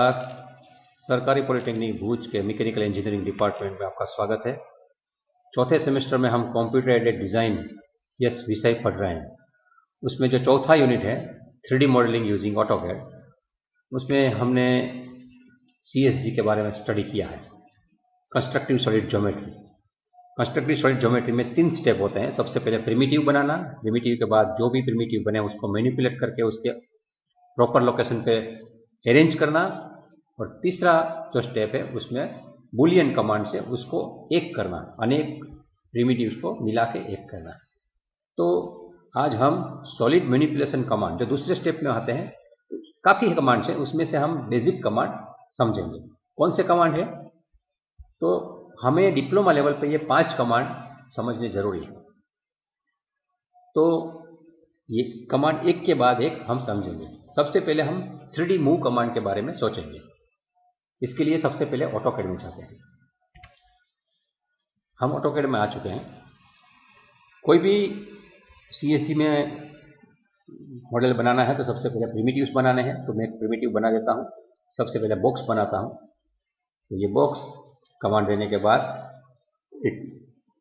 सरकारी पॉलिटेक्निक भूज के mechanical engineering department में आपका स्वागत है। चौथे सेमेस्टर में हम कंप्यूटर एडेड डिज़ाइन यस विषय पढ़ रहे हैं। उसमें जो चौथा यूनिट है 3D मॉडलिंग यूजिंग ऑटोकैड, उसमें हमने CSG के बारे में स्टडी किया है। Constructive solid geometry. Constructive solid geometry में 3 स्टेप होते हैं। सबसे पहले प्रिमिटिव बनाना, प्रिमिटिव के बाद जो भी प्रिमिटिव बने उसको मैनिपुलेट करके उसके प्रॉपर लोकेशन पे अरेंज करना, और तीसरा जो स्टेप है उसमें बुलियन कमांड से उसको एक करना, अनेक प्रिमिटिव्स को मिला के एक करना। तो आज हम सॉलिड मैनिपुलेशन कमांड जो दूसरे स्टेप में आते हैं, काफ़ी कमांड्स हैं, उसमें से हम बेसिक कमांड समझेंगे। कौन से कमांड है? तो हमें डिप्लोमा लेवल पे ये 5 कमांड समझने जरूरी है। तो ये कमांड एक के बाद एक हम समझेंगे। सबसे पहले हम 3D मूव कमांड के बारे में सोचेंगे। इसके लिए सबसे पहले ऑटोकैड में जाते हैं। हम ऑटोकैड में आ चुके हैं। कोई भी CSG में मॉडल बनाना है तो सबसे पहले प्रिमिटिव्स बनाने हैं। तो मैं एक प्रिमिटिव बना देता हूं। सबसे पहले बॉक्स बनाता हूं। तो ये बॉक्स कमांड देने के बाद एक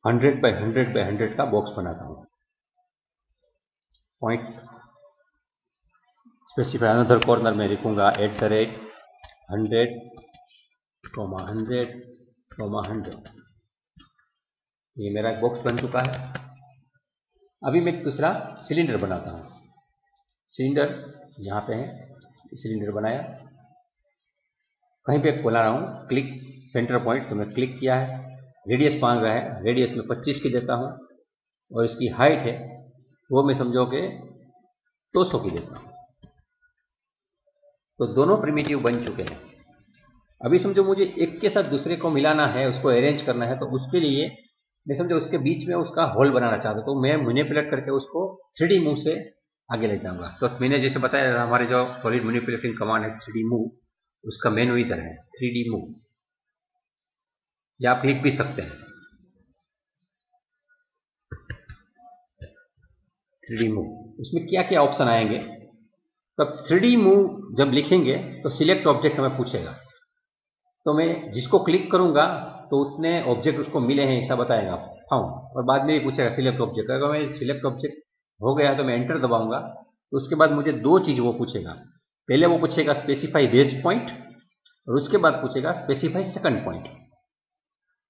100 बाय 100 बाय 100 का बॉक्स बनाता हूं। पॉइंट स्पेसिफाई अनदर कॉर्नर में लिखूंगा @100, 100, 100। ये मेरा एक बॉक्स बन चुका है। अभी मैं एक दूसरा सिलेंडर बनाता हूँ। सिलेंडर यहाँ पे है, सिलेंडर बनाया। कहीं पे खोला रहा हूँ, क्लिक सेंटर पॉइंट, तो मैं क्लिक किया है। रेडियस मांग रहा है, रेडियस में 25 की देता हूँ, और इसकी हाइट है वो मैं समझो कि 200 की देता हूँ। तो दोनों प्रिमिटिव बन चुके हैं। अभी समझो मुझे एक के साथ दूसरे को मिलाना है, उसको अरेंज करना है, तो उसके लिए मैं समझो उसके बीच में उसका होल बनाना चाहता हूँ। तो मैं मैनिपुलेट करके उसको 3D मूव से आगे ले जाऊंगा। तो मैंने जैसे बताया, हमारे जो सॉलिड मैनिपुलेटिंग कमांड है 3D मूव, उसका मेनू इधर है 3D मूव, या आप लिख भी सकते हैं 3D मूव। उसमें क्या क्या ऑप्शन आएंगे? तब 3D मूव जब लिखेंगे तो सिलेक्ट ऑब्जेक्ट हमें पूछेगा। तो मैं जिसको क्लिक करूंगा तो उतने ऑब्जेक्ट उसको मिले हैं ऐसा बताएगा, फाउंड। और बाद में भी पूछेगा सिलेक्ट ऑब्जेक्ट। अगर मैं सिलेक्ट ऑब्जेक्ट हो गया तो मैं एंटर दबाऊंगा, तो उसके बाद मुझे 2 चीज वो पूछेगा। पहले वो पूछेगा स्पेसिफाई बेस पॉइंट, और उसके बाद पूछेगा स्पेसिफाई सेकंड पॉइंट।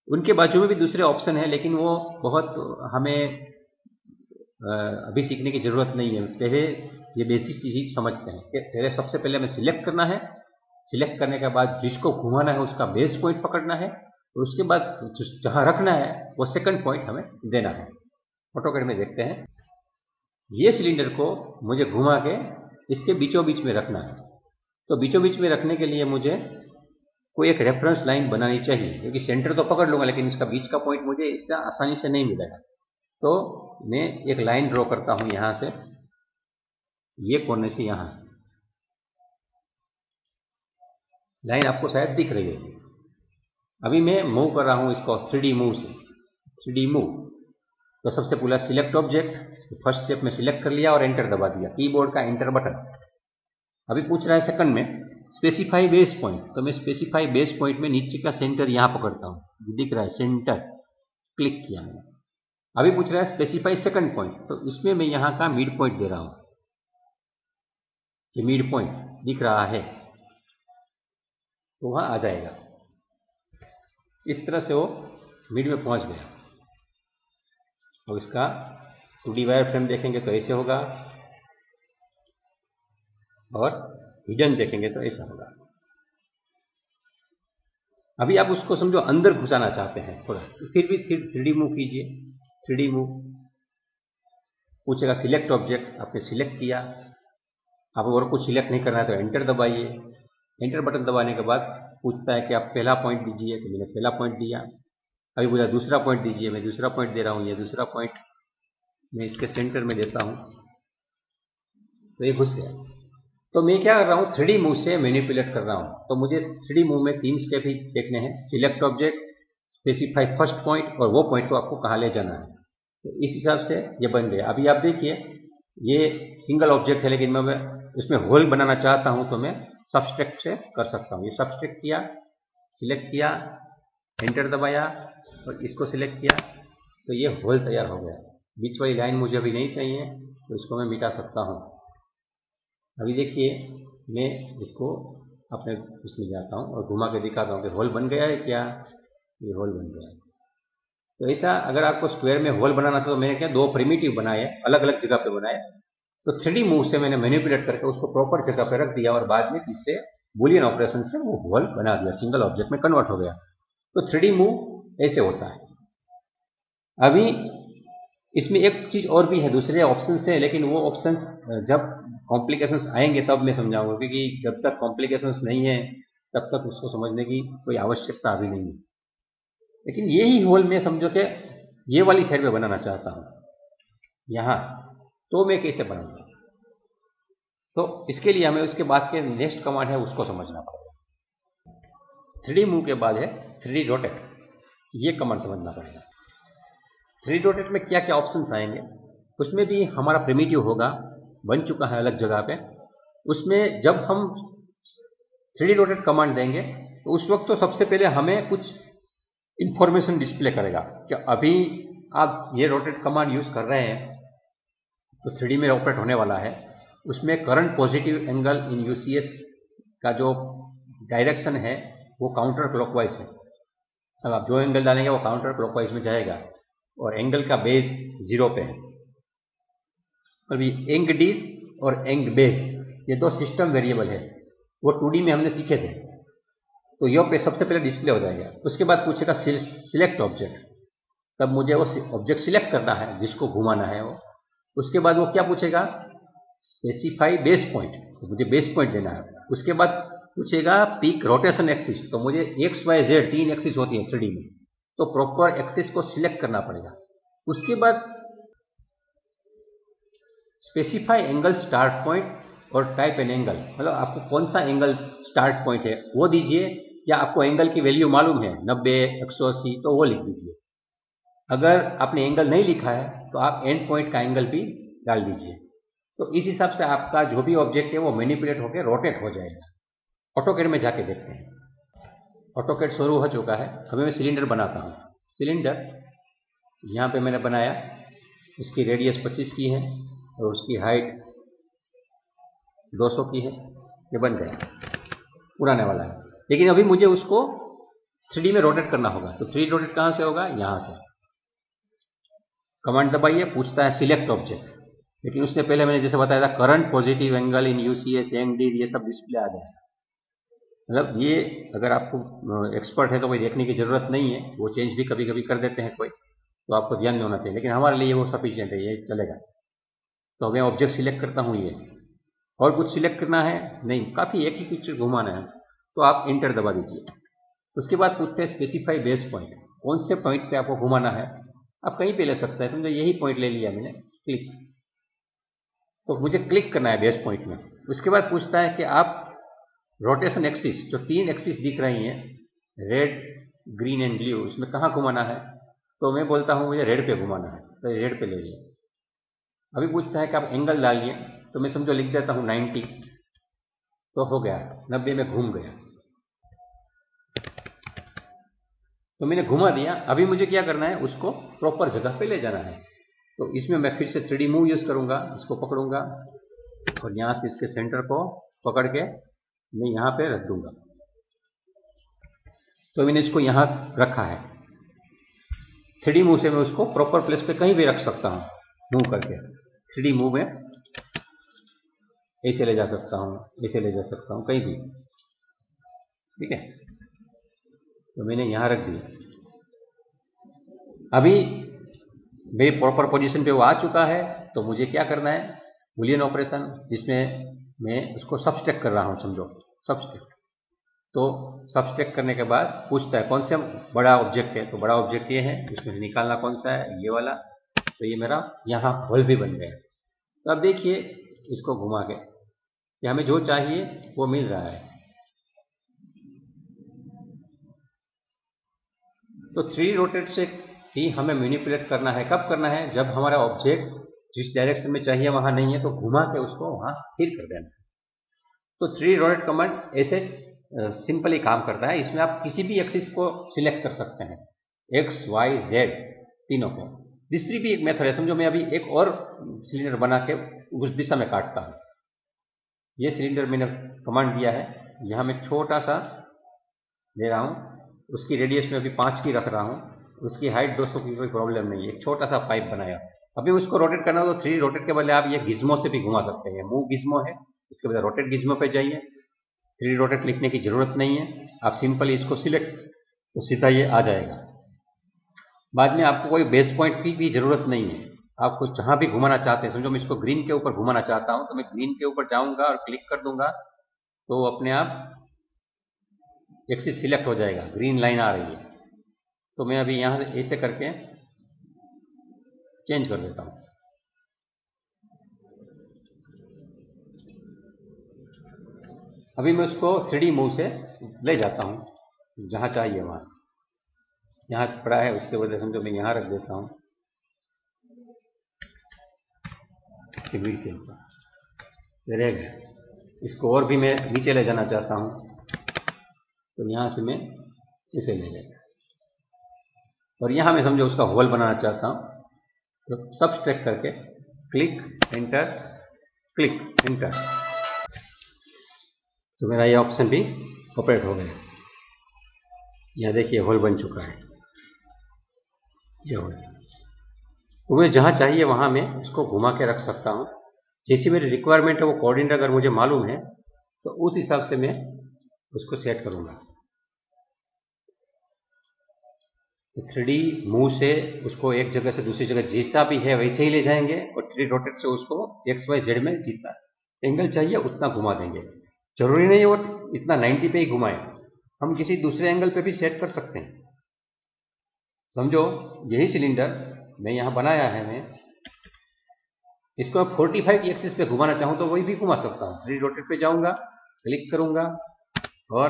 उनके बाजू में भी दूसरे ऑप्शन है, लेकिन वो बहुत हमें अभी सीखने की जरूरत नहीं है। पहले ये बेसिक चीज ही समझते हैं कि पहले सबसे पहले हमें सिलेक्ट करना है। सिलेक्ट करने के बाद जिसको घुमाना है उसका बेस पॉइंट पकड़ना है, और उसके बाद जहां रखना है वो सेकंड पॉइंट हमें देना है। ऑटोकैड में देखते हैं, ये सिलेंडर को मुझे घुमा के इसके बीचों बीच में रखना है। तो बीचों बीच में रखने के लिए मुझे कोई एक रेफरेंस लाइन बनानी चाहिए, क्योंकि सेंटर तो पकड़ लूंगा लेकिन इसका बीच का पॉइंट मुझे इससे आसानी से नहीं मिलेगा। तो मैं एक लाइन ड्रॉ करता हूं यहां से, ये कोने से यहां लाइन आपको शायद दिख रही होगी। अभी मैं मूव कर रहा हूं इसको 3D मूव से। 3D मूव, तो सबसे पहला सिलेक्ट ऑब्जेक्ट, फर्स्ट स्टेप में सिलेक्ट कर लिया और एंटर दबा दिया, कीबोर्ड का एंटर बटन। अभी पूछ रहा है सेकंड में स्पेसिफाई बेस पॉइंट, तो मैं स्पेसिफाई बेस पॉइंट में नीचे का सेंटर यहां पकड़ता हूं, दिख रहा है सेंटर, क्लिक किया मैंने। अभी पूछ रहा है स्पेसिफाई सेकंड पॉइंट, तो इसमें मैं यहां का मिड पॉइंट दे रहा हूं। ये मिड पॉइंट दिख रहा है तो वहां आ जाएगा। इस तरह से वो मिड में पहुंच गया। और इसका 2D वायर फ्रेम देखेंगे तो ऐसे होगा, और हिडन देखेंगे तो ऐसा होगा। अभी आप उसको समझो अंदर घुसाना चाहते हैं थोड़ा, तो फिर भी 3D मूव कीजिए। 3D मूव पूछेगा सिलेक्ट ऑब्जेक्ट, आपने सिलेक्ट किया। आप और कुछ सिलेक्ट नहीं करना है तो एंटर दबाइए। एंटर बटन दबाने के बाद पूछता है कि आप पहला पॉइंट दीजिए, तो मैंने पहला पॉइंट दिया। अभी बोला दूसरा पॉइंट दीजिए, मैं दूसरा पॉइंट दे रहा हूं। ये दूसरा पॉइंट मैं इसके सेंटर में देता हूं, तो ये घुस गया। तो मैं क्या कर रहा हूं, 3D मूव से मैनिपुलेट कर रहा हूं। तो मुझे 3D मूव में 3 स्टेप ही देखने हैं, select object, specify first point, और वो पॉइंट को आपको कहां ले जाना है। तो इस हिसाब से ये बन गया। अभी आप देखिए ये सिंगल ऑब्जेक्ट है, लेकिन मैं उसमें होल बनाना चाहता हूं, तो मैं सब्सट्रैक्ट से कर सकता हूँ। ये सब्सट्रैक्ट किया, सिलेक्ट किया, एंटर दबाया और इसको सिलेक्ट किया तो ये होल तैयार हो गया। बीच वाली लाइन मुझे अभी नहीं चाहिए तो इसको मैं मिटा सकता हूँ। अभी देखिए मैं इसको अपने इसमें जाता हूँ और घुमा के दिखाता हूँ कि होल बन गया है क्या, ये होल बन गया है। तो ऐसा अगर आपको स्क्वायर में होल बनाना था तो मैंने क्या दो प्रिमिटिव बनाए, अलग अलग जगह पे बनाए, तो 3D मूव से मैंने मैनिपुलेट करके उसको प्रॉपर जगह पे रख दिया और बाद में इससे बुलियन ऑपरेशन से वो होल बना दिया, सिंगल ऑब्जेक्ट में कन्वर्ट हो गया। तो 3D मूव ऐसे होता है। अभी इसमें एक चीज और भी है, दूसरे ऑप्शन है, लेकिन वो ऑप्शंस जब कॉम्प्लिकेशंस आएंगे तब मैं समझाऊंगा, क्योंकि जब तक कॉम्प्लिकेशंस नहीं है तब तक उसको समझने की कोई आवश्यकता अभी नहीं है। लेकिन यही होल मैं समझो कि ये वाली साइड में बनाना चाहता हूं यहां, तो मैं कैसे बनाऊंगा? तो इसके लिए हमें उसके बाद के नेक्स्ट कमांड है उसको समझना पड़ेगा। 3D मूव के बाद है 3D रोटेट, ये कमांड समझना पड़ेगा। 3D रोटेट में क्या क्या ऑप्शंस आएंगे, उसमें भी हमारा प्रिमिटिव होगा, बन चुका है अलग जगह पे। उसमें जब हम 3D रोटेट कमांड देंगे तो उस वक्त तो सबसे पहले हमें कुछ इंफॉर्मेशन डिस्प्ले करेगा कि अभी आप ये रोटेट कमांड यूज कर रहे हैं तो 3D में ऑपरेट होने वाला है। उसमें current positive angle in UCS का जो डायरेक्शन है वो काउंटर क्लॉकवाइज है। अब आप जो एंगल डालेंगे वो काउंटर क्लॉकवाइज में जाएगा और एंगल का बेस 0 पे है। अभी एंग डी और एंग बेस ये दो सिस्टम वेरिएबल है, वो 2D में हमने सीखे थे, तो यह पे सबसे पहले डिस्प्ले हो जाएगा। उसके बाद पूछेगा सिलेक्ट ऑब्जेक्ट, तब मुझे वो ऑब्जेक्ट सिलेक्ट करना है जिसको घुमाना है वो। उसके बाद वो क्या पूछेगा, स्पेसिफाई बेस पॉइंट, तो मुझे बेस पॉइंट देना है। उसके बाद पूछेगा पीक रोटेशन एक्सिस, तो मुझे एक्स वाई जेड 3 एक्सिस होती है 3D में, तो प्रॉपर एक्सिस को सिलेक्ट करना पड़ेगा। उसके बाद स्पेसिफाई एंगल स्टार्ट पॉइंट और टाइप एन एंगल, मतलब आपको कौन सा एंगल स्टार्ट पॉइंट है वो दीजिए, या आपको एंगल की वैल्यू मालूम है 90, 180 तो वो लिख दीजिए। अगर आपने एंगल नहीं लिखा है तो आप एंड पॉइंट का एंगल भी डाल दीजिए। तो इस हिसाब से आपका जो भी ऑब्जेक्ट है वो मैनिपुलेट होकर रोटेट हो जाएगा। ऑटोकैड में जाके देखते हैं। ऑटोकैड शुरू हो चुका है। अभी मैं सिलेंडर बनाता हूँ। सिलेंडर यहाँ पे मैंने बनाया, इसकी रेडियस 25 की है और उसकी हाइट 200 की है। ये बन गया, उड़ाने वाला है। लेकिन अभी मुझे उसको 3D में रोटेट करना होगा, तो 3D रोटेट कहाँ से होगा, यहाँ से। कमांड दबाइए, पूछता है सिलेक्ट ऑब्जेक्ट, लेकिन उससे पहले मैंने जैसे बताया था current positive angle in UCS Ang D, ये सब डिस्प्ले आ जाएगा। मतलब ये अगर आपको एक्सपर्ट है तो कोई देखने की जरूरत नहीं है, वो चेंज भी कभी कभी कर देते हैं कोई, तो आपको ध्यान में होना चाहिए, लेकिन हमारे लिए वो सफिशियंट है, ये चलेगा। तो मैं ऑब्जेक्ट सिलेक्ट करता हूँ ये, और कुछ सिलेक्ट करना है नहीं, काफ़ी एक ही पिक्चर घुमाना है, तो आप इंटर दबा दीजिए। उसके बाद पूछते हैं स्पेसिफाई बेस पॉइंट, कौन से पॉइंट पे आपको घुमाना है। आप कहीं पे ले सकते हैं, समझो यही पॉइंट ले लिया मैंने, क्लिक, तो मुझे क्लिक करना है बेस पॉइंट में। उसके बाद पूछता है कि आप रोटेशन एक्सिस, जो 3 एक्सिस दिख रही हैं रेड, ग्रीन एंड ब्लू, उसमें कहाँ घुमाना है, तो मैं बोलता हूँ मुझे रेड पे घुमाना है, तो रेड पे ले लिया। अभी पूछता है कि आप एंगल डालिए, तो मैं समझो लिख देता हूँ 90, तो हो गया 90 में घूम गया, तो मैंने घुमा दिया। अभी मुझे क्या करना है, उसको प्रॉपर जगह पे ले जाना है। तो इसमें मैं फिर से 3D मूव यूज करूंगा, इसको पकड़ूंगा और यहां से इसके सेंटर को पकड़ के मैं यहां पे रख दूंगा। तो मैंने इसको यहां रखा है। 3D मूव से मैं उसको प्रॉपर प्लेस पे कहीं भी रख सकता हूं, मूव करके। 3D मूव में ऐसे ले जा सकता हूं, ऐसे ले जा सकता हूं, कहीं भी, ठीक है। तो मैंने यहां रख दिया। अभी मेरी प्रॉपर पोजीशन पे वो आ चुका है, तो मुझे क्या करना है, बुलियन ऑपरेशन, जिसमें मैं उसको सबस्ट्रैक्ट कर रहा हूं, समझो सबस्ट्रैक्ट। तो सबस्ट्रैक्ट करने के बाद पूछता है कौन सा बड़ा ऑब्जेक्ट है, तो बड़ा ऑब्जेक्ट ये है, इसमें निकालना कौन सा है, ये वाला। तो ये मेरा यहाँ होल भी बन गया। तो अब देखिए इसको घुमा के कि हमें जो चाहिए वो मिल रहा है। तो 3D रोटेट से ही हमें मैनिपुलेट करना है। कब करना है, जब हमारा ऑब्जेक्ट जिस डायरेक्शन में चाहिए वहां नहीं है, तो घुमा के उसको वहां स्थिर कर देना है। तो 3D रोटेट कमांड ऐसे सिंपली काम करता है। इसमें आप किसी भी एक्सिस को सिलेक्ट कर सकते हैं, एक्स वाई जेड तीनों को। दूसरी भी एक मेथड है, समझो मैं अभी एक और सिलेंडर बना के उस दिशा में काटता हूँ। ये सिलेंडर मैंने कमांड दिया है, यहाँ मैं छोटा सा दे रहा हूँ, उसकी रेडियस में अभी 5 की रख रहा हूँ, उसकी हाइट 200 की, कोई प्रॉब्लम नहीं है। एक छोटा सा पाइप बनाया, अभी उसको रोटेट करना हो तो 3D रोटेट के बदले आप ये गिज्मो से भी घुमा सकते हैं। मूव गिज्मो है, इसके बजाय रोटेट गिज्मो पे जाइए। 3D रोटेट लिखने की जरूरत नहीं है, आप सिंपली इसको सिलेक्ट तो सीधा ये आ जाएगा। बाद में आपको कोई बेस पॉइंट की भी जरूरत नहीं है, आपको जहां भी घुमाना चाहते हैं, समझो मैं इसको ग्रीन के ऊपर घुमाना चाहता हूं तो मैं ग्रीन के ऊपर जाऊंगा और क्लिक कर दूंगा तो अपने आप एक्सिस सिलेक्ट हो जाएगा, ग्रीन लाइन आ रही है। तो मैं अभी यहां से ऐसे करके चेंज कर देता हूं। अभी मैं उसको 3D मूव से ले जाता हूं जहां चाहिए वहां। यहां पड़ा है, उसके वजह समझो मैं यहां रख देता हूं इसके बीच के ऊपर रहेगा। इसको और भी मैं नीचे ले जाना चाहता हूं तो यहां से मैं इसे ले जाएगा। और यहां मैं समझो उसका होल बनाना चाहता हूं तो सबट्रैक्ट करके क्लिक एंटर, क्लिक एंटर, तो मेरा ये ऑप्शन भी ऑपरेट हो गया। यहां देखिए होल बन चुका है, ये होल। तो मुझे जहां चाहिए वहां मैं उसको घुमा के रख सकता हूं। जैसी मेरी रिक्वायरमेंट है वो कोऑर्डिनेट अगर मुझे मालूम है तो उस हिसाब से मैं उसको सेट करूंगा। तो 3D मूव से उसको एक जगह से दूसरी जगह जैसा भी है वैसे ही ले जाएंगे, और 3D रोटेट से उसको एक्स वाई जेड में जितना एंगल चाहिए उतना घुमा देंगे। जरूरी नहीं है वो इतना 90 पे ही घुमाए, हम किसी दूसरे एंगल पे भी सेट कर सकते हैं। समझो यही सिलेंडर मैं यहां बनाया है, मैं इसको 45 की एक्सिस पे घुमाना चाहूं तो वही भी घुमा सकता हूं। 3D रोटेट पे जाऊंगा, क्लिक करूंगा और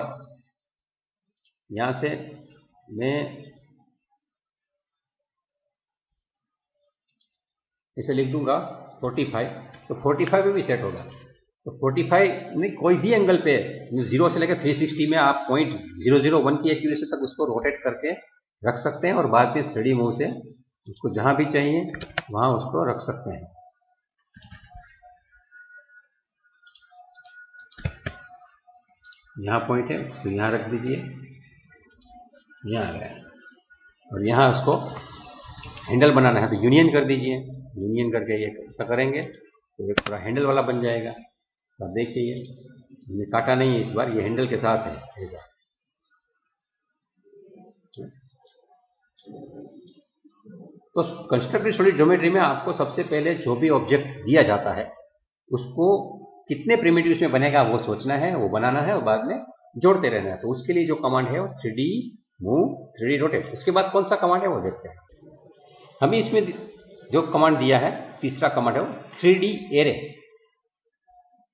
यहां से मैं इसे लिख दूंगा 45, तो 45 में भी सेट होगा। तो 45 नहीं, कोई भी एंगल पे 0 से लेकर 360 में आप पॉइंट 001 की एक्यूरेसी तक उसको रोटेट करके रख सकते हैं, और बाद में 3D मूव से उसको जहां भी चाहिए वहां उसको रख सकते हैं। यहां पॉइंट है उसको यहां रख दीजिए, यहां आ गया। और यहां उसको हैंडल बनाना है तो यूनियन कर दीजिए, यूनियन करके ये ऐसा करेंगे तो एक पूरा हैंडल वाला बन जाएगा। तो आप देखिए ये काटा नहीं है इस बार, ये हैंडल के साथ है ऐसा। तो कंस्ट्रक्टिव सॉलिड ज्योमेट्री में आपको सबसे पहले जो भी ऑब्जेक्ट दिया जाता है उसको कितने प्रिमिटिव्स में बनेगा वो सोचना है, वो बनाना है और बाद में जोड़ते रहना है। तो उसके लिए जो कमांड है वो 3D मूव, 3D रोटेट। उसके बाद कौन सा कमांड है वो देखते हैं। हमें इसमें जो कमांड दिया है तीसरा कमांड है वो 3D एरे,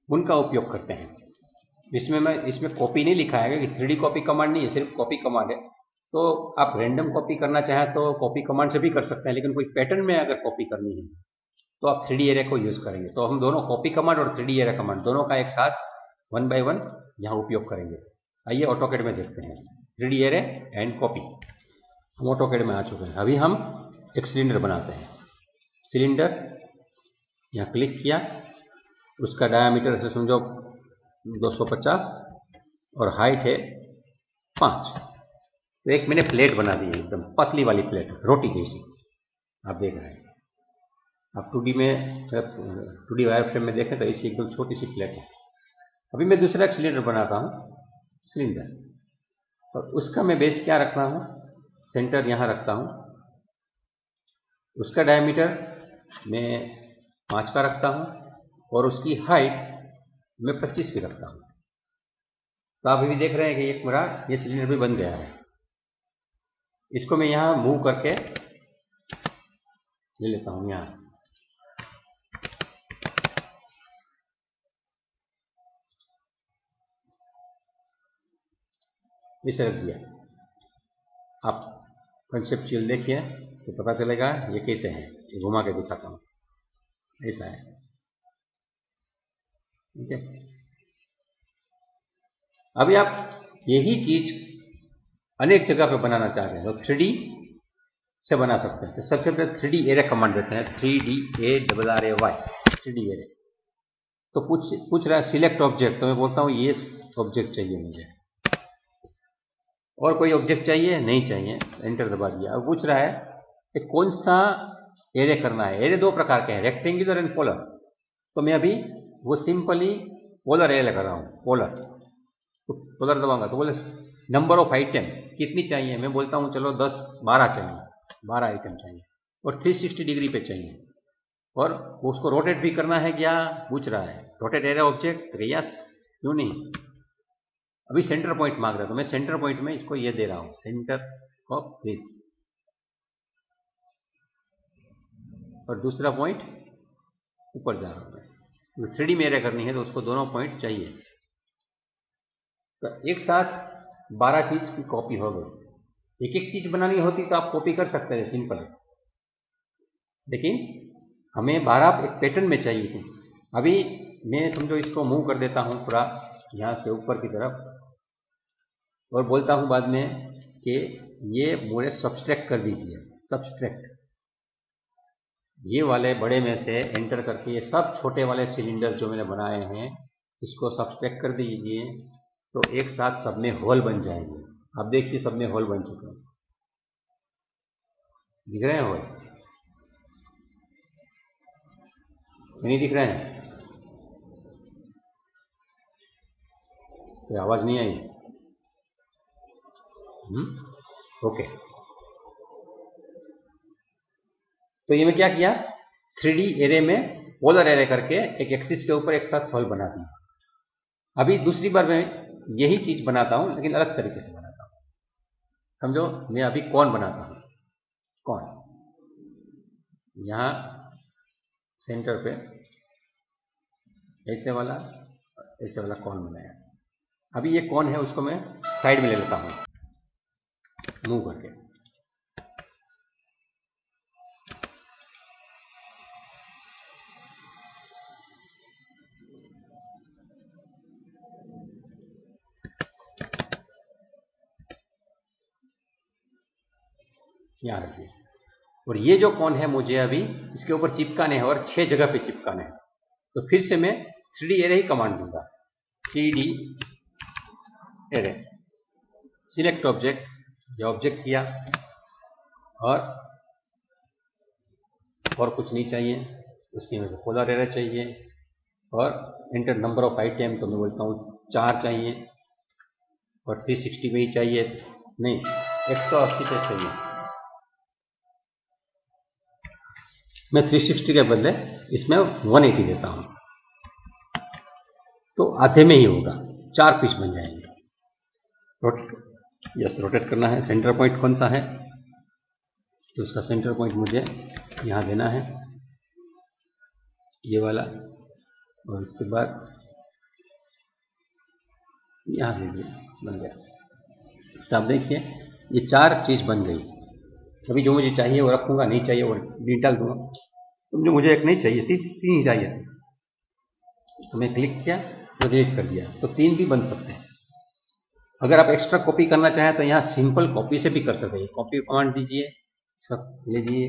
उनका उपयोग करते हैं। इसमें कॉपी नहीं लिखा है कि 3D कॉपी कमांड नहीं है, सिर्फ कॉपी कमांड है। तो आप रैंडम कॉपी करना चाहें तो कॉपी कमांड से भी कर सकते हैं, लेकिन कोई पैटर्न में अगर कॉपी करनी है तो आप 3D एरे को यूज करेंगे। तो हम दोनों कॉपी कमांड और 3D एरे कमांड दोनों का एक साथ 1 by 1 यहाँ उपयोग करेंगे। आइए ऑटोकैड में देखते हैं 3D एरे एंड कॉपी। हम ऑटोकैड में आ चुके हैं। अभी हम एक सिलेंडर बनाते हैं। सिलेंडर यहाँ क्लिक किया, उसका डायामीटर से समझो 250 और हाइट है 5। तो एक मैंने प्लेट बना दी है, एकदम पतली वाली प्लेट, रोटी जैसी। आप देख रहे हैं, आप 2D में 2D वायर फ्रेम में देखें तो ऐसी एकदम छोटी सी प्लेट है। अभी मैं दूसरा एक सिलेंडर बनाता हूँ, सिलेंडर, और उसका मैं बेस क्या रख रहा हूँ, सेंटर यहाँ रखता हूँ। उसका डायमीटर मैं 5 का रखता हूँ और उसकी हाइट मैं 25 की रखता हूँ। तो आप अभी देख रहे हैं कि एक मेरा ये सिलेंडर भी बन गया है। इसको मैं यहाँ मूव करके ले लेता हूँ, यहाँ इसे रख दिया। आप कंसेप्चुअल देखिए तो पता चलेगा ये कैसे है। ये घुमा के दिखाता हूँ, ऐसा है, ठीक है। अभी आप यही चीज अनेक जगह पे बनाना चाह रहे हैं तो 3D से बना सकते हैं। तो सबसे पहले 3D एरे कमांड देते हैं, 3DARRAY 3D एरे। तो पूछ रहा है सिलेक्ट ऑब्जेक्ट, तो मैं बोलता हूँ ये ऑब्जेक्ट चाहिए मुझे, और कोई ऑब्जेक्ट चाहिए नहीं चाहिए, एंटर दबा दिया। अब पूछ रहा है कि कौन सा एरे करना है। एरे दो प्रकार के हैं, रेक्टेंगुलर एंड पोलर। तो मैं अभी वो सिंपली पोलर एरे कर रहा हूँ, पोलर। तो पोलर दबाऊंगा तो बोले नंबर ऑफ आइटम कितनी चाहिए, मैं बोलता हूँ चलो 10-12 चाहिए, 12 आइटम चाहिए और 360 डिग्री पे चाहिए, और उसको रोटेट भी करना है क्या पूछ रहा है। रोटेट एरे ऑब्जेक्ट, यस, क्यों नहीं। अभी सेंटर पॉइंट मांग रहा है तो मैं सेंटर पॉइंट में इसको ये दे रहा हूं, सेंटर ऑफ दिस, और दूसरा पॉइंट ऊपर जा रहा हूं मैं। 3D में एरे करनी है तो उसको दोनों पॉइंट चाहिए। तो एक साथ 12 चीज की कॉपी हो गई। एक एक चीज बनानी होती तो आप कॉपी कर सकते हैं सिंपल, लेकिन हमें 12 एक पैटर्न में चाहिए थी। अभी मैं समझो इसको मूव कर देता हूं थोड़ा यहां से ऊपर की तरफ, और बोलता हूं बाद में कि ये मुझे सब्सट्रैक्ट कर दीजिए, सब्सट्रैक्ट। ये वाले बड़े में से एंटर करके ये सब छोटे वाले सिलेंडर जो मैंने बनाए हैं इसको सब्सट्रैक्ट कर दीजिए, तो एक साथ सब में होल बन जाएंगे। आप देखिए सब में होल बन चुके हैं, दिख रहे हैं होल, नहीं दिख रहे हैं? कोई आवाज नहीं आई? ओके। तो ये मैं क्या किया, 3D एरे में पोलर एरे करके एक एक्सिस के ऊपर एक साथ होल बना दिया। अभी दूसरी बार मैं यही चीज बनाता हूं लेकिन अलग तरीके से बनाता हूं। समझो मैं अभी कौन बनाता हूं, कौन, यहां सेंटर पे ऐसे वाला कौन बनाया। अभी ये कौन है उसको मैं साइड में ले लेता हूं मूव करके। यहां रखिए, और ये जो कौन है मुझे अभी इसके ऊपर चिपकाने हैं और 6 जगह पे चिपकाने हैं। तो फिर से मैं 3D एरे ही कमांड दूंगा, 3D एरे, सिलेक्ट ऑब्जेक्ट, ये ऑब्जेक्ट किया, और कुछ नहीं चाहिए, उसकी मुझे पोलर एरे चाहिए, और एंटर नंबर ऑफ आइटम, तो मैं बोलता हूँ 4 चाहिए, और 360 पे ही चाहिए, नहीं 180 पे चाहिए। मैं 360 के बदले इसमें 180 देता हूं, तो आधे में ही होगा, 4 पीस बन जाएंगे। यस, रोटेट करना है। सेंटर पॉइंट कौन सा है, तो उसका सेंटर पॉइंट मुझे यहां देना है, ये वाला, और उसके बाद यहां दे दिया, बन गया। तो आप देखिए ये 4 चीज बन गई। अभी जो मुझे चाहिए वो रखूंगा, नहीं चाहिए वो डिलीट दूंगा। तो जो मुझे एक नहीं चाहिए, 3 ही चाहिए, तो मैं क्लिक किया तो डिलीट कर दिया। तो 3 भी बन सकते हैं। अगर आप एक्स्ट्रा कॉपी करना चाहें तो यहाँ सिंपल कॉपी से भी कर सकते हैं। कॉपी कमांड दीजिए, सब लीजिए,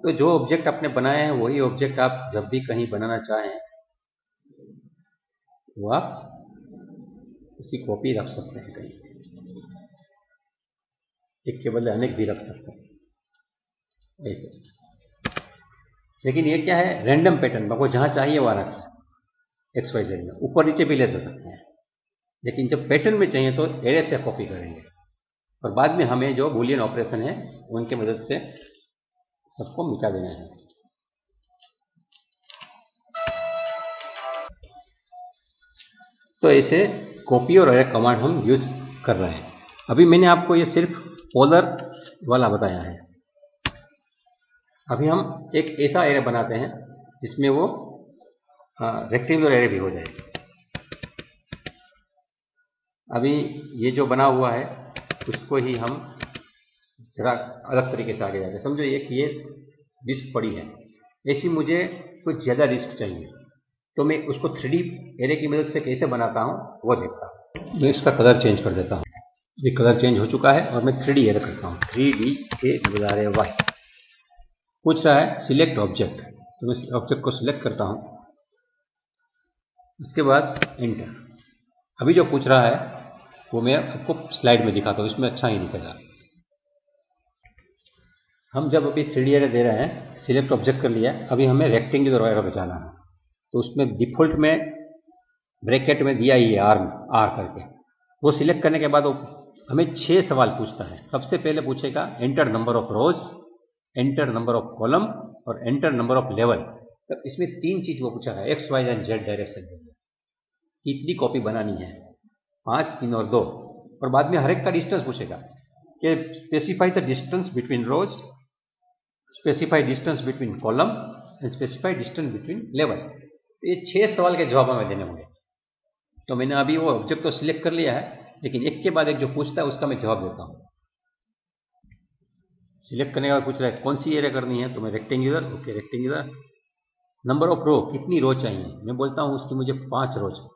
तो जो ऑब्जेक्ट आपने बनाए हैं वही ऑब्जेक्ट आप जब भी कहीं बनाना चाहें वो आप उसकी कॉपी रख सकते हैं कहीं, एक के बदले अनेक भी रख सकते हैं ऐसे। लेकिन ये क्या है, रैंडम पैटर्न, आपको जहां चाहिए वहां रखिए, XYZ में ऊपर नीचे भी ले जा सकते हैं। लेकिन जब पैटर्न में चाहिए तो एरे से कॉपी करेंगे, और बाद में हमें जो बूलियन ऑपरेशन है उनकी मदद से सबको मिटा देना है। तो ऐसे कॉपी और एरे कमांड हम यूज कर रहे हैं। अभी मैंने आपको ये सिर्फ पोलर वाला बताया है। अभी हम एक ऐसा एरे बनाते हैं जिसमें वो रेक्टेंगुलर एरे भी हो जाए। अभी ये जो बना हुआ है उसको ही हम जरा अलग तरीके से आगे जाते हैं। समझो ये डिस्क पड़ी है, ऐसी मुझे कुछ ज़्यादा डिस्क चाहिए, तो मैं उसको 3D एरे की मदद से कैसे बनाता हूँ वो देखता हूँ। मैं इसका कलर चेंज कर देता हूँ। ये कलर चेंज हो चुका है और मैं 3D एरे करता हूँ। 3DARRAY पूछ रहा है सिलेक्ट ऑब्जेक्ट, तो मैं ऑब्जेक्ट को सिलेक्ट करता हूँ, उसके बाद एंटर। अभी जो पूछ रहा है वो मैं आपको स्लाइड में दिखाता हूँ, इसमें अच्छा ही दिखेगा। हम जब अभी 3D एरे दे रहे हैं, सिलेक्ट ऑब्जेक्ट कर लिया, अभी हमें रेक्टेंगुलर एरे में जाना है, तो उसमें डिफॉल्ट में ब्रैकेट में दिया ही है आर करके। वो सिलेक्ट करने के बाद वो हमें 6 सवाल पूछता है। सबसे पहले पूछेगा enter number of rows, enter number of column और एंटर नंबर ऑफ लेवल। तो इसमें 3 चीज वो पूछा है, x y and z direction में कितनी कॉपी बनानी है, 5, 3 और 2। और बाद में हर एक का डिस्टेंस पूछेगा कि specify the distance between rows, specify distance between column and specify distance between level. तो ये 6 सवाल के जवाब हमें देने होंगे। तो मैंने अभी वो ऑब्जेक्ट तो सिलेक्ट कर लिया है, लेकिन एक के बाद एक जो पूछता है उसका मैं जवाब देता हूँ। सिलेक्ट करने के बाद पूछ रहा है कौन सी एरे करनी है, तो मैं rectangular, okay rectangular. Number of row, कितनी रो चाहिए, मैं बोलता हूँ उसकी मुझे 5 रो चाहिए।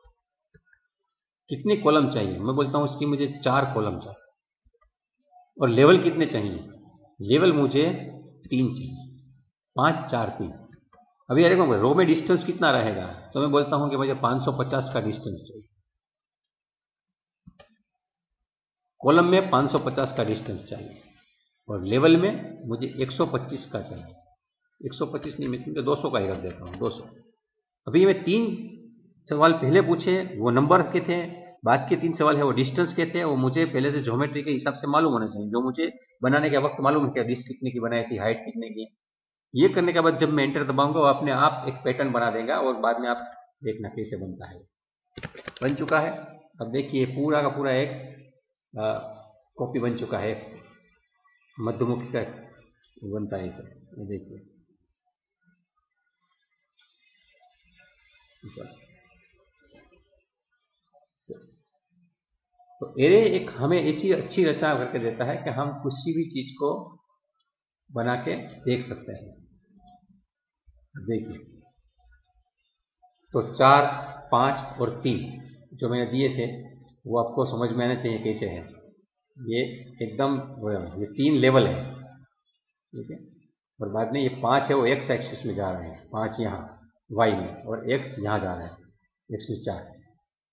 कितने कॉलम चाहिए, मैं बोलता हूँ उसकी मुझे 4 कॉलम चाहिए। और लेवल कितने चाहिए, लेवल मुझे 3 चाहिए। 5, 4, 3। अभी अरे रो में डिस्टेंस कितना रहेगा, तो मैं बोलता हूँ कि मुझे 550 का डिस्टेंस चाहिए। कॉलम में 550 का डिस्टेंस चाहिए और लेवल में मुझे 125 का चाहिए। 125 नहीं, मैं समझे 200 का ही रख देता हूँ, 200। अभी मैं 3 सवाल पहले पूछे वो नंबर के थे, बाद के 3 सवाल है वो डिस्टेंस के थे। वो मुझे पहले से ज्योमेट्री के हिसाब से मालूम होना चाहिए, जो मुझे बनाने के वक्त मालूम है डिस्क कितने की बनाई थी, हाइट कितने की। ये करने के बाद जब मैं एंटर दबाऊंगा वो अपने आप एक पैटर्न बना देगा और बाद में आप देखना कैसे बनता है। बन चुका है। अब देखिए पूरा का पूरा एक कॉपी बन चुका है, मध्यमुखी का बनता है ये सब। ये देखिए तो एरे एक हमें ऐसी अच्छी रचना करके देता है कि हम किसी भी चीज को बना के देख सकते हैं। देखिए तो 4, 5 और 3 जो मैंने दिए थे वो आपको समझ में आना चाहिए कैसे है। ये एकदम ये 3 लेवल है, ठीक है। और बाद में ये 5 है वो एक्स एक्सिस में जा रहे हैं, 5 यहाँ वाई में और एक्स यहाँ जा रहे हैं, एक्स में 4।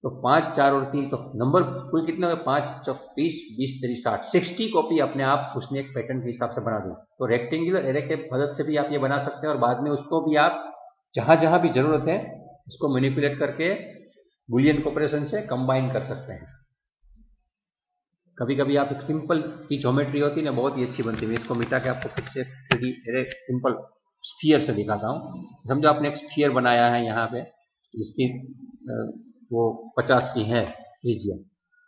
तो 5, 4 और 3 तो नंबर कुल कितने हो गए, 5 चौक 20, 20 3 60, 60 कॉपी अपने आप उसने एक पैटर्न के हिसाब से बना दी। तो रेक्टेंगुलर एरे के मदद से भी आप ये बना सकते हैं और बाद में उसको भी आप जहां जहां भी जरूरत है उसको मैनिपुलेट करके बुलियन ऑपरेशन से कंबाइन कर सकते हैं। कभी कभी आप एक सिंपल की ज्योमेट्री होती है ना, बहुत ही अच्छी बनती है। मैं इसको मिटा के आपको फिर से 3D एरे सिंपल स्फीयर से दिखाता हूँ। समझो आपने एक स्फीयर बनाया है यहाँ पे, जिसकी वो 50 की है एरिया,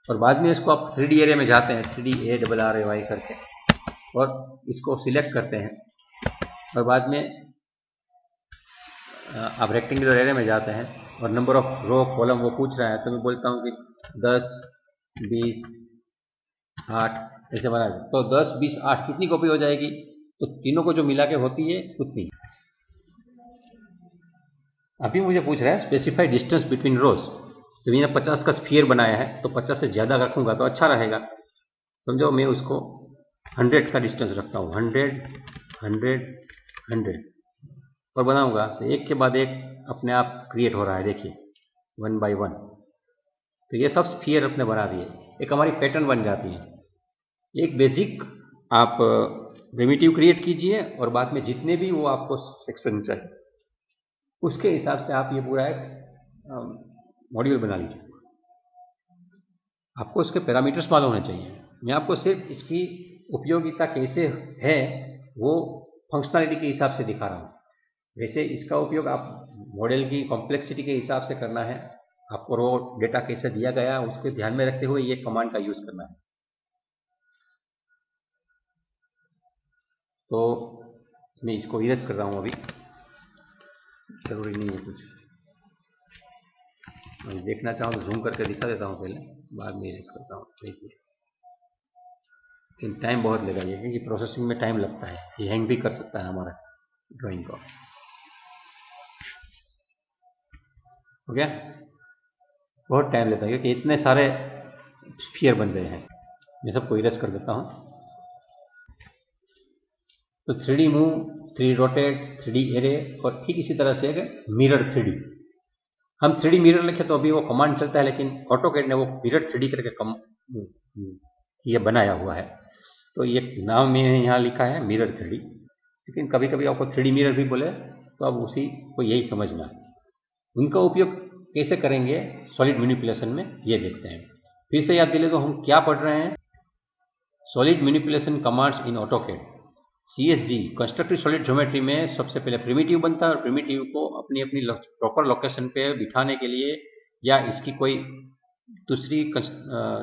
और बाद में इसको आप 3D एरे में जाते हैं, 3DARRAY करके, और इसको सिलेक्ट करते हैं और बाद में आप रेक्टेंगुलर एरे में जाते हैं और नंबर ऑफ रो कॉलम वो पूछ रहा है, तो मैं बोलता हूँ कि 10, 20, 8 ऐसे बना दे। तो 10, 20, 8 कितनी कॉपी हो जाएगी, तो तीनों को जो मिला के होती है उतनी। अभी मुझे पूछ रहा है स्पेसिफाई डिस्टेंस बिटवीन रोज, तो मैंने 50 का स्फीयर बनाया है तो 50 से ज़्यादा रखूंगा तो अच्छा रहेगा। समझो मैं उसको 100 का डिस्टेंस रखता हूँ, 100, 100, 100 और बनाऊंगा तो एक के बाद एक अपने आप क्रिएट हो रहा है। देखिए 1 by 1। तो ये सब स्फीयर अपने बना दिए, एक हमारी पैटर्न बन जाती है। एक बेसिक आप प्रिमिटिव क्रिएट कीजिए और बाद में जितने भी वो आपको सेक्शन चाहिए उसके हिसाब से आप ये पूरा एक मॉड्यूल बना लीजिए। आपको इसके पैरामीटर्स मालूम होने चाहिए। मैं आपको सिर्फ इसकी उपयोगिता कैसे है वो फंक्शनलिटी के हिसाब से दिखा रहा हूँ। वैसे इसका उपयोग आप मॉडल की कॉम्प्लेक्सिटी के हिसाब से करना है, आपको रो डेटा कैसे दिया गया उसको ध्यान में रखते हुए ये कमांड का यूज करना है। तो मैं इसको इरेज कर रहा हूँ, अभी जरूरी नहीं है कुछ। मैं देखना चाहूँ तो जूम करके दिखा देता हूँ पहले, बाद में इरेज करता हूँ। देखिए लेकिन टाइम बहुत लगेगा ये, क्योंकि प्रोसेसिंग में टाइम लगता है, ये हैंग भी कर सकता है हमारा ड्राइंग को। हो गया। बहुत टाइम लेता है क्योंकि इतने सारे स्फीयर बन गए हैं। मैं सबको इरेज कर देता हूँ। तो 3D move, 3D rotate, 3D array और ठीक इसी तरह से मिरर 3D। हम 3D मिरर लिखे तो अभी वो कमांड चलता है, लेकिन ऑटोकैड ने वो मिरर 3D करके ये बनाया हुआ है। तो ये नाम मैंने यहाँ लिखा है मिरर 3D, लेकिन कभी कभी आपको 3D मिरर भी बोले तो अब उसी को यही समझना। उनका उपयोग कैसे करेंगे सॉलिड मैनिपुलेशन में, ये देखते हैं। फिर से याद दिले तो हम क्या पढ़ रहे हैं, solid manipulation commands in AutoCAD. CSG constructive solid geometry में सबसे पहले प्रिमिटिव बनता है और प्रिमिटिव को अपनी अपनी प्रॉपर लोकेशन पे बिठाने के लिए या इसकी कोई दूसरी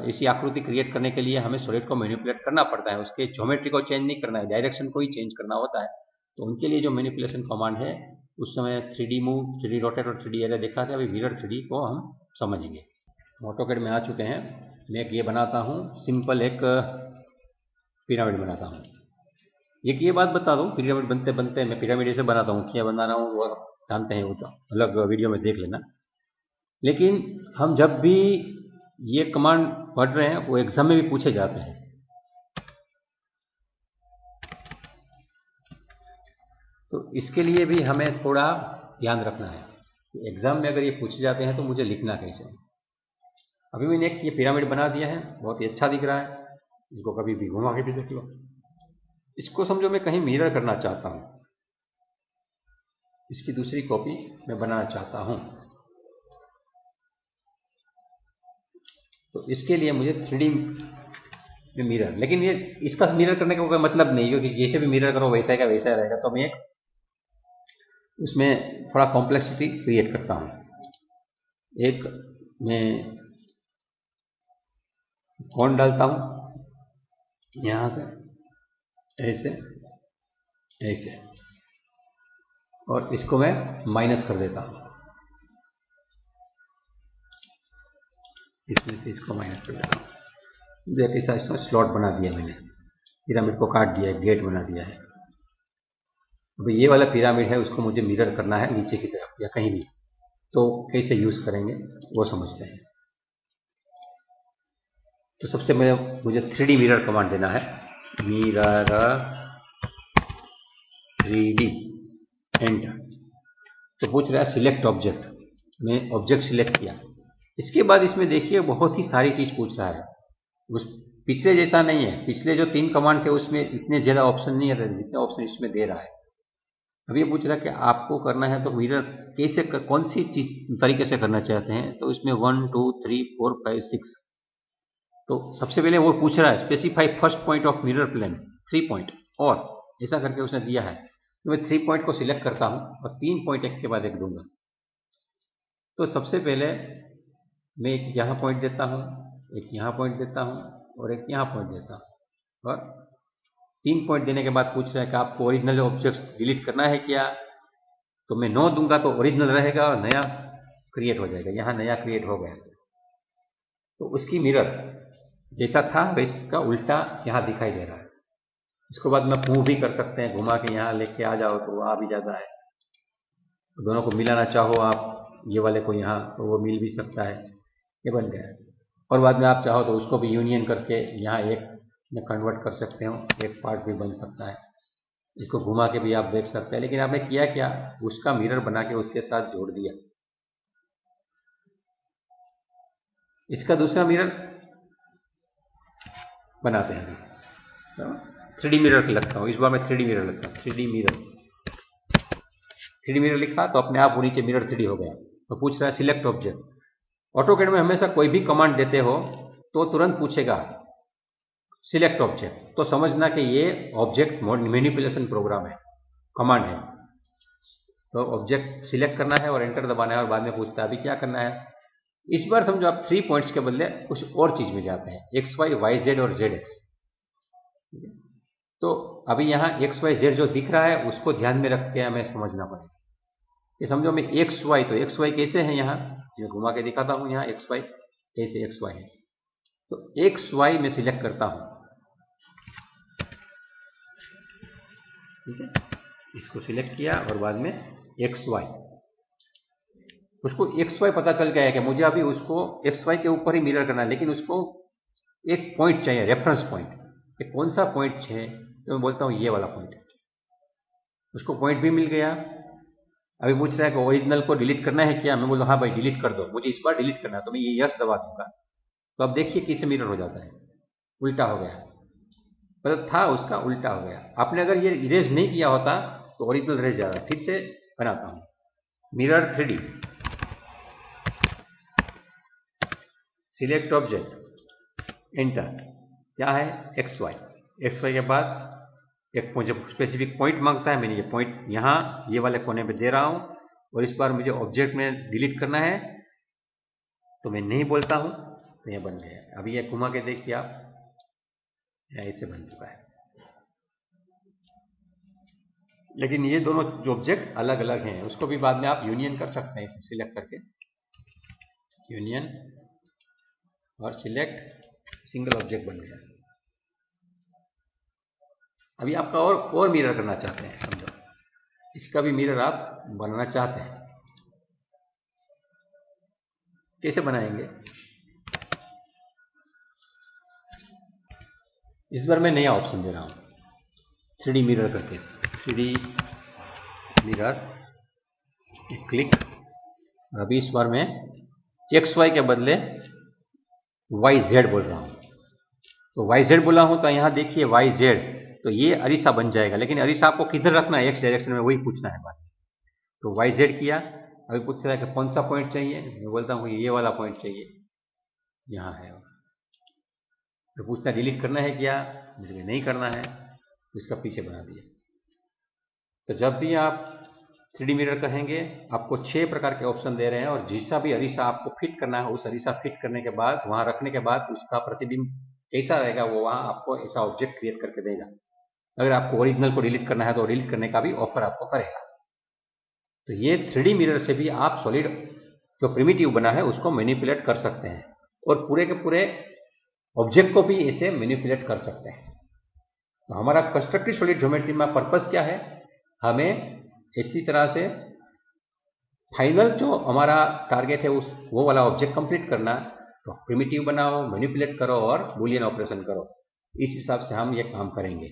ऐसी आकृति क्रिएट करने के लिए हमें सॉलिड को मैनिपुलेट करना पड़ता है। उसके ज्योमेट्री को चेंज नहीं करना है, डायरेक्शन को ही चेंज करना होता है। तो उनके लिए जो मैनिपुलेशन कमांड है, उस समय 3D मूव, 3D रोटेट और 3D एरे देखा था। अभी मिरर 3D को हम समझेंगे। ऑटोकैड में आ चुके हैं। मैं एक ये बनाता हूँ, सिंपल एक पिरामिड बनाता हूँ। एक ये बात बता दूँ, पिरामिड बनते बनते मैं पिरामिड ऐसे बनाता हूँ, क्या बना रहा हूँ वो जानते हैं, वो तो अलग वीडियो में देख लेना। लेकिन हम जब भी ये कमांड पढ़ रहे हैं वो एग्जाम में भी पूछे जाते हैं। तो इसके लिए भी हमें थोड़ा ध्यान रखना है कि एग्जाम में अगर ये पूछे जाते हैं तो मुझे लिखना कैसे। अभी मैंने एक ये पिरामिड बना दिया है, बहुत ही अच्छा दिख रहा है। इसको कभी भी घुमा के भी देख लो। इसको समझो मैं कहीं मिरर करना चाहता हूं, इसकी दूसरी कॉपी मैं बनाना चाहता हूं। तो इसके लिए मुझे 3D में मिरर, लेकिन ये इसका मिरर करने का कोई मतलब नहीं, क्योंकि जैसे भी मिरर करो वैसा का वैसा रहेगा। तो मैं उसमें थोड़ा कॉम्प्लेक्सिटी क्रिएट करता हूं। एक मैं कौन डालता हूं यहां से ऐसे ऐसे, और इसको मैं माइनस कर देता हूं, इसमें से इसको माइनस कर देता हूं। मुझे ऐसा इसमें स्लॉट बना दिया मैंने, पिरामिड को काट दिया है, गेट बना दिया है। अब ये वाला पिरामिड है, उसको मुझे मिरर करना है नीचे की तरफ या कहीं भी। तो कैसे यूज करेंगे वो समझते हैं। तो सबसे पहले मुझे 3D मिरर कमांड देना है, मिरर 3D एंटर। तो पूछ रहा है सिलेक्ट ऑब्जेक्ट, मैं ऑब्जेक्ट सिलेक्ट किया। इसके बाद इसमें देखिए बहुत ही सारी चीज पूछ रहा है, उस पिछले जैसा नहीं है। पिछले जो 3 कमांड थे उसमें इतने ज्यादा ऑप्शन नहीं है जितने ऑप्शन इसमें दे रहा है। अब ये पूछ रहा है कि आपको करना है तो मिरर कैसे कौन सी चीज तरीके से करना चाहते हैं। तो इसमें 1 2 3 4 5 6। तो सबसे पहले वो पूछ रहा है specify first point of mirror plane 3 point, और ऐसा करके उसने दिया है। तो मैं 3 पॉइंट को सिलेक्ट करता हूं और 3 पॉइंट एक के बाद एक दूंगा। तो सबसे पहले मैं एक यहाँ पॉइंट देता हूँ, एक यहाँ पॉइंट देता हूँ और एक यहाँ पॉइंट देता हूँ। और 3 पॉइंट देने के बाद पूछ रहा है कि आपको ओरिजिनल ऑब्जेक्ट डिलीट करना है क्या। तो मैं नो दूंगा तो ओरिजिनल रहेगा और नया क्रिएट हो जाएगा। यहाँ नया क्रिएट हो गया। तो उसकी मिरर जैसा था वैसा उल्टा यहाँ दिखाई दे रहा है। इसके बाद मैं मूव भी कर सकते हैं, घुमा के यहाँ लेके आ जाओ तो वो आ भी जाता है। दोनों को मिलाना चाहो आप, ये वाले को यहाँ, तो वो मिल भी सकता है। ये बन गया है। और बाद में आप चाहो तो उसको भी यूनियन करके यहाँ एक में कन्वर्ट कर सकते हो, एक पार्ट भी बन सकता है। इसको घुमा के भी आप देख सकते हैं। लेकिन आपने किया क्या, उसका मिरर बना के उसके साथ जोड़ दिया। इसका दूसरा मिरर बनाते हैं अभी। 3D मिरर लगता हूँ, इस बार मैं 3D मिरर लगता हूँ। 3D मिरर लिखा तो अपने आप वो नीचे मिरर 3D हो गया। तो पूछ रहा है सिलेक्ट ऑब्जेक्ट। ऑटोकैड में हमेशा कोई भी कमांड देते हो तो तुरंत पूछेगा सिलेक्ट ऑब्जेक्ट। तो समझना कि ये ऑब्जेक्ट मैनिपुलेशन प्रोग्राम है, कमांड है। तो ऑब्जेक्ट सिलेक्ट करना है और एंटर दबाना है और बाद में पूछता है अभी क्या करना है। इस बार समझो आप 3 पॉइंट्स के बदले कुछ और चीज में जाते हैं, एक्स वाई वाई जेड और जेड एक्स। तो अभी यहाँ एक्स वाई जेड जो दिख रहा है उसको ध्यान में रख के हमें समझना पड़ेगा। ये समझो मैं एक्स वाई, तो एक्स वाई कैसे है, यहाँ मैं घुमा के दिखाता हूँ। यहाँ एक्स वाई ऐसे एक्स वाई है। तो एक्स वाई में सिलेक्ट करता हूँ, ठीक है। इसको सिलेक्ट किया और बाद में एक्स वाई। उसको एक्स वाई पता चल गया है कि मुझे अभी उसको एक्स वाई के ऊपर ही मिरर करना है, लेकिन उसको एक पॉइंट चाहिए, रेफरेंस पॉइंट। कि कौन सा पॉइंट है, तो मैं बोलता हूँ ये वाला पॉइंट। उसको पॉइंट भी मिल गया। अभी पूछ रहा है कि ओरिजिनल को डिलीट करना है क्या, मैं बोलता हूँ हाँ भाई डिलीट कर दो, मुझे इस बार डिलीट करना है, तो मैं ये यस दबा दूंगा। तो अब देखिए किससे मिरर हो जाता है, उल्टा हो गया। मतलब था उसका उल्टा हो गया। आपने अगर ये इरेज नहीं किया होता तो ओरिजिनल रह जाता। फिर से बनाता हूं, mirror 3D, select object, enter. क्या है, एक्स वाई। एक्स वाई के बाद एक मुझे स्पेसिफिक पॉइंट मांगता है, मैंने ये पॉइंट यहाँ ये वाले कोने पे दे रहा हूं। और इस बार मुझे ऑब्जेक्ट में डिलीट करना है, तो मैं नहीं बोलता हूं, तो ये बन गया। अभी ये घुमा के देखिए आप, ऐसे बन चुका है। लेकिन ये दोनों जो ऑब्जेक्ट अलग अलग हैं, उसको भी बाद में आप यूनियन कर सकते हैं, इसमें सिलेक्ट करके यूनियन और सिलेक्ट, सिंगल ऑब्जेक्ट बन गया। अभी आपका और मिरर करना चाहते हैं, समझो इसका भी मिरर आप बनाना चाहते हैं, कैसे बनाएंगे? इस बार मैं नया ऑप्शन दे रहा हूं, 3D मिरर करके, 3D मिरर, क्लिक। अभी इस बार मैं एक्स वाई के बदले वाई जेड बोल रहा हूं। तो वाई जेड बोला हूं तो यहां देखिए वाई जेड, तो ये अरीसा बन जाएगा। लेकिन अरीसा आपको किधर रखना है, एक्स डायरेक्शन में, वही पूछना है बात। तो वाई जेड किया। अभी पूछ रहा है कि कौन सा पॉइंट चाहिए, मैं बोलता हूं ये वाला पॉइंट चाहिए, यहां है। तो पूछता है डिलीट करना है क्या, मुझे नहीं करना है, तो इसका पीछे बना दिया। तो जब भी आप 3D मिरर कहेंगे, आपको 6 प्रकार के ऑप्शन दे रहे हैं, और जैसा भी अरीसा आपको फिट करना है, उस अरीसा फिट करने के बाद, वहां रखने के बाद उसका प्रतिबिंब कैसा रहेगा, वो वहां आपको ऐसा ऑब्जेक्ट क्रिएट करके देगा। अगर आपको ओरिजिनल को डिलीट करना है तो डिलीट करने का भी ऑफर आपको करेगा। तो ये 3D मिरर से भी आप सॉलिड जो प्रिमिटिव बना है उसको मैनिपुलेट कर सकते हैं, और पूरे के पूरे ऑब्जेक्ट को भी ऐसे मैनिपुलेट कर सकते हैं। तो हमारा कंस्ट्रक्टिव सॉलिड ज्योमेट्री में पर्पस क्या है, हमें इसी तरह से फाइनल जो हमारा टारगेट है उस वो वाला ऑब्जेक्ट कंप्लीट करना। तो प्रिमिटिव बनाओ, मैनिपुलेट करो और बूलियन ऑपरेशन करो, इस हिसाब से हम ये काम करेंगे।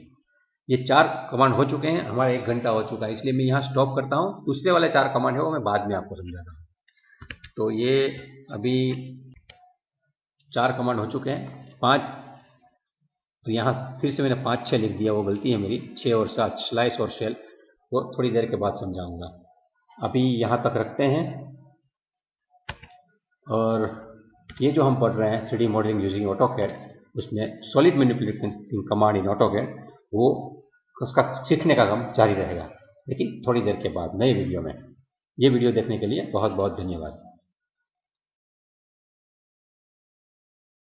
ये 4 कमांड हो चुके हैं, हमारा 1 घंटा हो चुका है, इसलिए मैं यहाँ स्टॉप करता हूँ। दूसरे वाले 4 कमांड है वो मैं बाद में आपको समझाता हूँ। तो ये अभी 4 कमांड हो चुके हैं, 5। तो यहाँ फिर से मैंने 5-6 लिख दिया, वो गलती है मेरी। 6 और 7 स्लाइस और शेल, वो थोड़ी देर के बाद समझाऊंगा। अभी यहाँ तक रखते हैं। और ये जो हम पढ़ रहे हैं 3D मॉडलिंग यूजिंग ऑटोकैड, उसमें solid manipulating command in AutoCAD, वो उसका सीखने का काम जारी रहेगा, लेकिन थोड़ी देर के बाद नए वीडियो में। ये वीडियो देखने के लिए बहुत बहुत धन्यवाद।